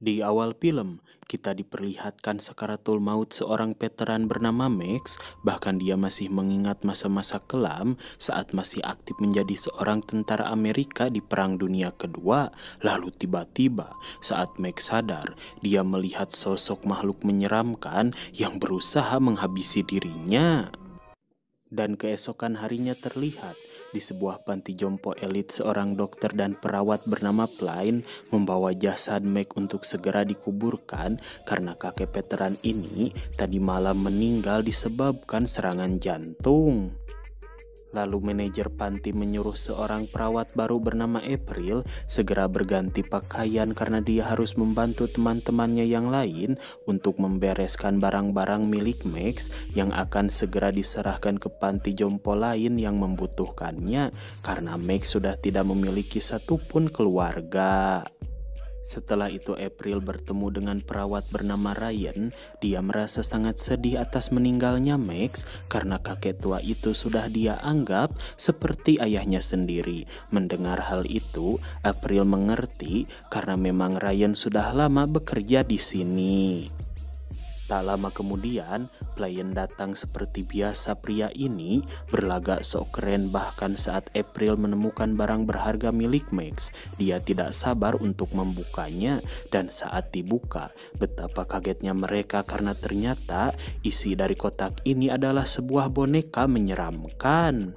Di awal film, kita diperlihatkan sakaratul maut seorang veteran bernama Max, bahkan dia masih mengingat masa-masa kelam saat masih aktif menjadi seorang tentara Amerika di Perang Dunia Kedua. Lalu tiba-tiba, saat Max sadar, dia melihat sosok makhluk menyeramkan yang berusaha menghabisi dirinya. Dan keesokan harinya terlihat di sebuah panti jompo elit seorang dokter dan perawat bernama Plain membawa jasad Meg untuk segera dikuburkan karena kakek veteran ini tadi malam meninggal disebabkan serangan jantung. Lalu manajer panti menyuruh seorang perawat baru bernama April segera berganti pakaian karena dia harus membantu teman-temannya yang lain untuk membereskan barang-barang milik Max yang akan segera diserahkan ke panti jompo lain yang membutuhkannya karena Max sudah tidak memiliki satupun keluarga. Setelah itu April bertemu dengan perawat bernama Ryan. Dia merasa sangat sedih atas meninggalnya Max karena kakek tua itu sudah dia anggap seperti ayahnya sendiri. Mendengar hal itu, April mengerti karena memang Ryan sudah lama bekerja di sini. Tak lama kemudian, pelayan datang seperti biasa. Pria ini berlagak sok keren, bahkan saat April menemukan barang berharga milik Max, dia tidak sabar untuk membukanya. Dan saat dibuka, betapa kagetnya mereka karena ternyata isi dari kotak ini adalah sebuah boneka menyeramkan.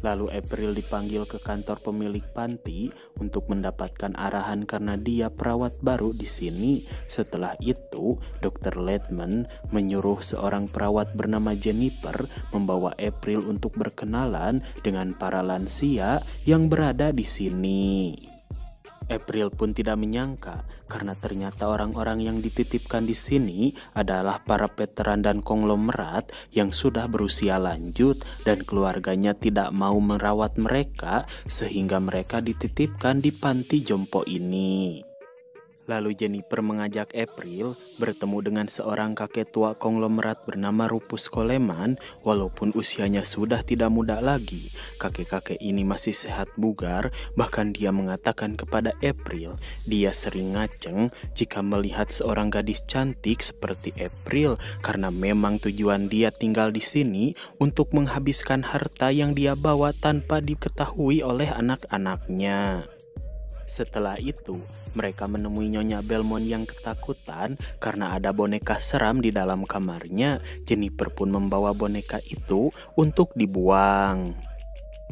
Lalu April dipanggil ke kantor pemilik panti untuk mendapatkan arahan karena dia perawat baru di sini. Setelah itu, Dr. Ledman menyuruh seorang perawat bernama Jennifer membawa April untuk berkenalan dengan para lansia yang berada di sini. April pun tidak menyangka karena ternyata orang-orang yang dititipkan di sini adalah para veteran dan konglomerat yang sudah berusia lanjut dan keluarganya tidak mau merawat mereka sehingga mereka dititipkan di panti jompo ini. Lalu Jennifer mengajak April bertemu dengan seorang kakek tua konglomerat bernama Rufus Coleman. Walaupun usianya sudah tidak muda lagi, kakek-kakek ini masih sehat bugar. Bahkan dia mengatakan kepada April, dia sering ngaceng jika melihat seorang gadis cantik seperti April karena memang tujuan dia tinggal di sini untuk menghabiskan harta yang dia bawa tanpa diketahui oleh anak-anaknya. Setelah itu, mereka menemui Nyonya Belmont yang ketakutan karena ada boneka seram di dalam kamarnya. Jennifer pun membawa boneka itu untuk dibuang.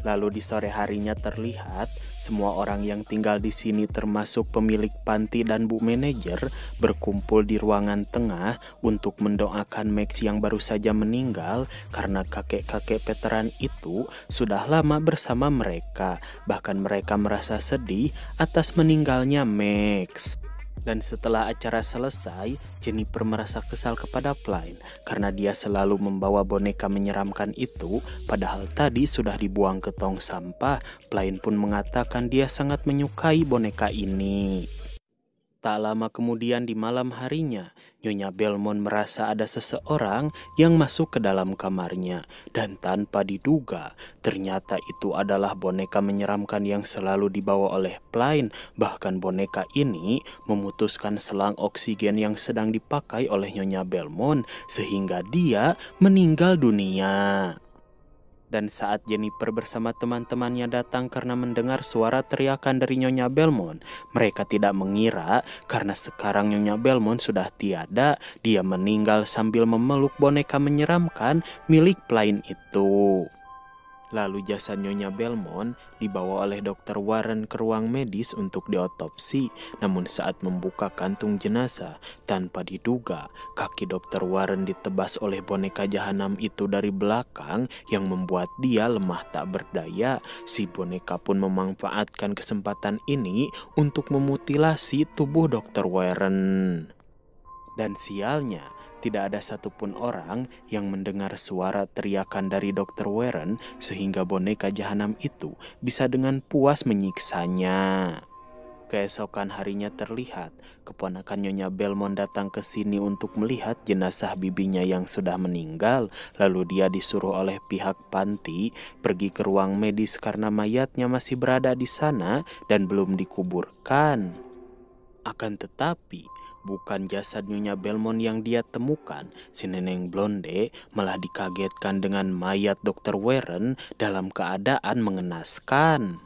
Lalu di sore harinya terlihat semua orang yang tinggal di sini termasuk pemilik panti dan bu manajer berkumpul di ruangan tengah untuk mendoakan Max yang baru saja meninggal karena kakek-kakek veteran itu sudah lama bersama mereka. Bahkan mereka merasa sedih atas meninggalnya Max. Dan setelah acara selesai, Jennifer merasa kesal kepada Plain karena dia selalu membawa boneka menyeramkan itu, padahal tadi sudah dibuang ke tong sampah. Plain pun mengatakan dia sangat menyukai boneka ini. Tak lama kemudian di malam harinya, Nyonya Belmont merasa ada seseorang yang masuk ke dalam kamarnya. Dan tanpa diduga, ternyata itu adalah boneka menyeramkan yang selalu dibawa oleh Plain. Bahkan boneka ini memutuskan selang oksigen yang sedang dipakai oleh Nyonya Belmont, sehingga dia meninggal dunia. Dan saat Jennifer bersama teman-temannya datang karena mendengar suara teriakan dari Nyonya Belmont, mereka tidak mengira karena sekarang Nyonya Belmont sudah tiada. Dia meninggal sambil memeluk boneka menyeramkan milik Plain itu. Lalu jasad Nyonya Belmont dibawa oleh Dr. Warren ke ruang medis untuk diotopsi. Namun saat membuka kantung jenazah, tanpa diduga, kaki Dr. Warren ditebas oleh boneka jahanam itu dari belakang yang membuat dia lemah tak berdaya. Si boneka pun memanfaatkan kesempatan ini untuk memutilasi tubuh Dr. Warren. Dan sialnya, tidak ada satupun orang yang mendengar suara teriakan dari Dr. Warren sehingga boneka jahanam itu bisa dengan puas menyiksanya. Keesokan harinya terlihat keponakan Nyonya Belmont datang ke sini untuk melihat jenazah bibinya yang sudah meninggal. Lalu dia disuruh oleh pihak panti pergi ke ruang medis karena mayatnya masih berada di sana dan belum dikuburkan. Akan tetapi, bukan jasad Nyonya Belmont yang dia temukan, si nenek blonde malah dikagetkan dengan mayat Dr. Warren dalam keadaan mengenaskan.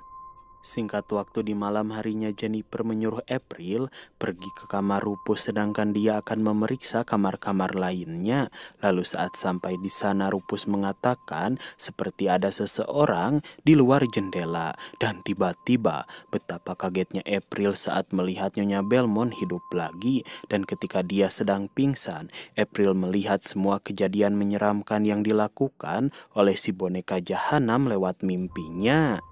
Singkat waktu di malam harinya Jennifer menyuruh April pergi ke kamar Rupus sedangkan dia akan memeriksa kamar-kamar lainnya. Lalu saat sampai di sana Rupus mengatakan seperti ada seseorang di luar jendela. Dan tiba-tiba betapa kagetnya April saat melihat Nyonya Belmont hidup lagi. Dan ketika dia sedang pingsan, April melihat semua kejadian menyeramkan yang dilakukan oleh si boneka jahanam lewat mimpinya.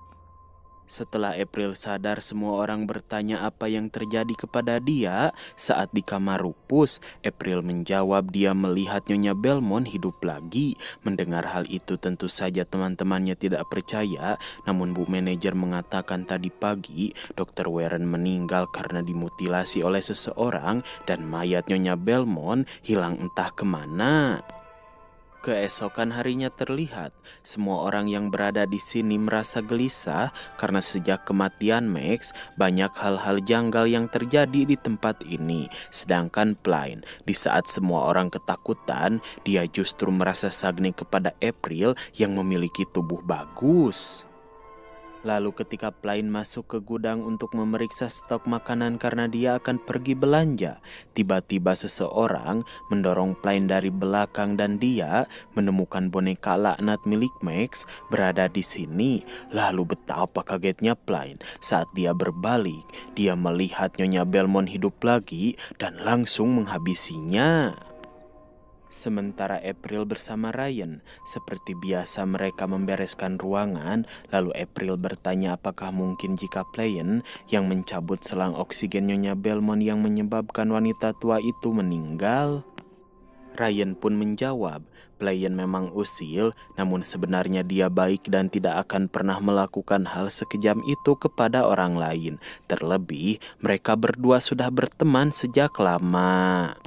Setelah April sadar, semua orang bertanya apa yang terjadi kepada dia saat di kamar Rupus. April menjawab dia melihat Nyonya Belmont hidup lagi. Mendengar hal itu tentu saja teman-temannya tidak percaya. Namun Bu Manajer mengatakan tadi pagi Dr. Warren meninggal karena dimutilasi oleh seseorang dan mayat Nyonya Belmont hilang entah kemana. Keesokan harinya terlihat, semua orang yang berada di sini merasa gelisah karena sejak kematian Max, banyak hal-hal janggal yang terjadi di tempat ini. Sedangkan Plain, di saat semua orang ketakutan, dia justru merasa sagni kepada April yang memiliki tubuh bagus. Lalu ketika Plain masuk ke gudang untuk memeriksa stok makanan karena dia akan pergi belanja, tiba-tiba seseorang mendorong Plain dari belakang dan dia menemukan boneka laknat milik Max berada di sini. Lalu betapa kagetnya Plain saat dia berbalik, dia melihat Nyonya Belmont hidup lagi dan langsung menghabisinya. Sementara April bersama Ryan, seperti biasa mereka membereskan ruangan, lalu April bertanya apakah mungkin jika Plain yang mencabut selang oksigen Nyonya Belmont yang menyebabkan wanita tua itu meninggal. Ryan pun menjawab, Plain memang usil, namun sebenarnya dia baik dan tidak akan pernah melakukan hal sekejam itu kepada orang lain. Terlebih, mereka berdua sudah berteman sejak lama.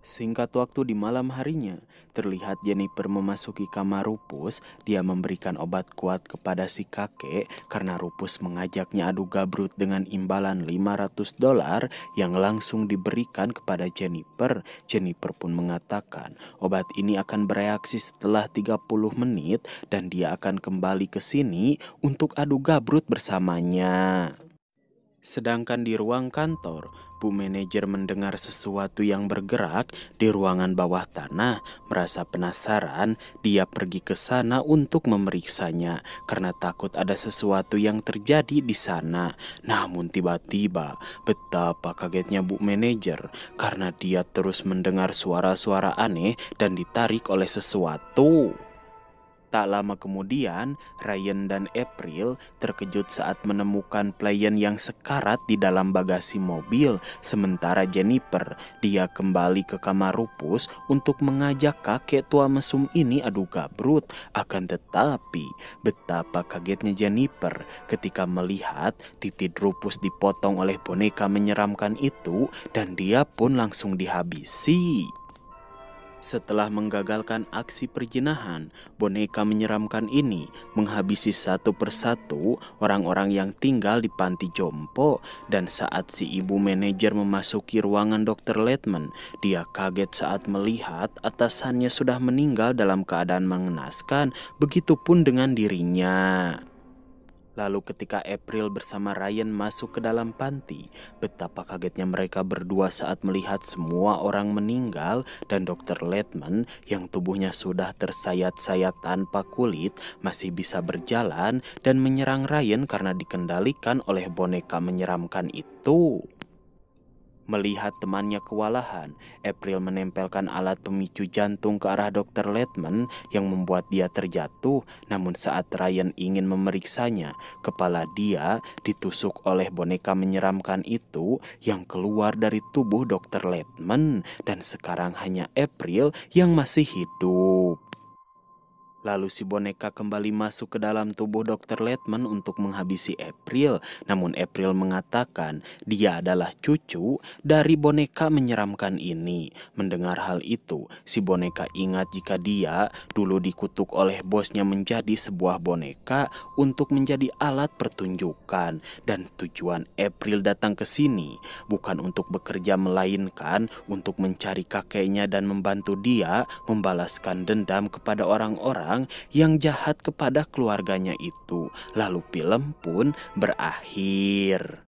Singkat waktu di malam harinya, terlihat Jennifer memasuki kamar Rupus. Dia memberikan obat kuat kepada si kakek karena Rupus mengajaknya adu gabrut dengan imbalan $500 yang langsung diberikan kepada Jennifer. Jennifer pun mengatakan obat ini akan bereaksi setelah 30 menit dan dia akan kembali ke sini untuk adu gabrut bersamanya. Sedangkan di ruang kantor, Bu Manajer mendengar sesuatu yang bergerak di ruangan bawah tanah. Merasa penasaran, dia pergi ke sana untuk memeriksanya karena takut ada sesuatu yang terjadi di sana. Namun tiba-tiba, betapa kagetnya Bu Manajer karena dia terus mendengar suara-suara aneh dan ditarik oleh sesuatu. Tak lama kemudian, Ryan dan April terkejut saat menemukan Plain yang sekarat di dalam bagasi mobil. Sementara Jennifer, dia kembali ke kamar Rupus untuk mengajak kakek tua mesum ini adu gabrut. Akan tetapi, betapa kagetnya Jennifer ketika melihat titik Rupus dipotong oleh boneka menyeramkan itu dan dia pun langsung dihabisi. Setelah menggagalkan aksi perjinahan, boneka menyeramkan ini menghabisi satu persatu orang-orang yang tinggal di panti jompo. Dan saat si ibu manajer memasuki ruangan Dr. Letman, dia kaget saat melihat atasannya sudah meninggal dalam keadaan mengenaskan. Begitupun dengan dirinya. Lalu ketika April bersama Ryan masuk ke dalam panti, betapa kagetnya mereka berdua saat melihat semua orang meninggal dan Dr. Letman yang tubuhnya sudah tersayat-sayat tanpa kulit masih bisa berjalan dan menyerang Ryan karena dikendalikan oleh boneka menyeramkan itu. Melihat temannya kewalahan, April menempelkan alat pemicu jantung ke arah Dr. Letman yang membuat dia terjatuh. Namun saat Ryan ingin memeriksanya, kepala dia ditusuk oleh boneka menyeramkan itu yang keluar dari tubuh Dr. Letman. Dan sekarang hanya April yang masih hidup. Lalu si boneka kembali masuk ke dalam tubuh Dr. Letman untuk menghabisi April. Namun April mengatakan dia adalah cucu dari boneka menyeramkan ini. Mendengar hal itu, si boneka ingat jika dia dulu dikutuk oleh bosnya menjadi sebuah boneka untuk menjadi alat pertunjukan. Dan tujuan April datang ke sini bukan untuk bekerja melainkan untuk mencari kakeknya dan membantu dia membalaskan dendam kepada orang-orang yang jahat kepada keluarganya itu. Lalu film pun berakhir.